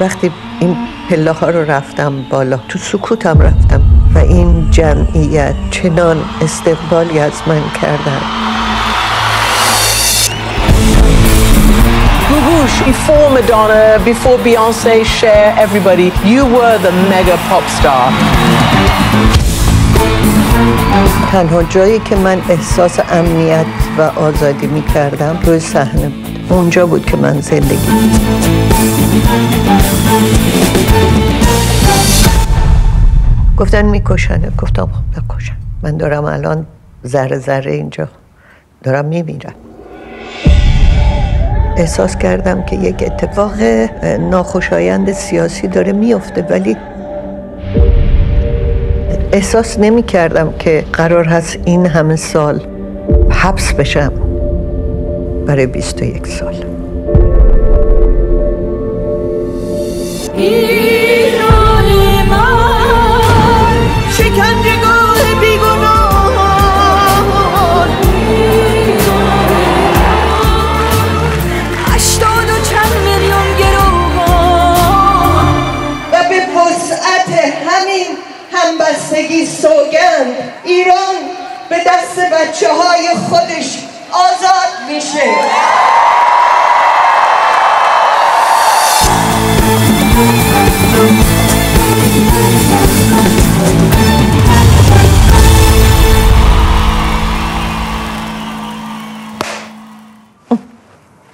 وقتی این پله ها رو رفتم بالا، تو سکوتم رفتم و این جمعیت چنان استقبالی از من کردن. Before Madonna, before Beyonce, Cher, everybody, you were the mega pop star. تنها جایی که من احساس امنیت و آزادی می کردم روی صحنه بود. اونجا بود که من زندگی گفتن میکشنه. گفتم خب نکشن، من دارم الان ذره ذره اینجا دارم میمیرم. احساس کردم که یک اتفاق ناخوشایند سیاسی داره میفته، ولی احساس نمی کردم که قرار هست این همه سال حبس بشم برای 21 سال. همبستگی سوگند ایران به دست بچه‌های خودش آزاد میشه.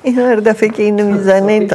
این هر دفعه که اینو میزنه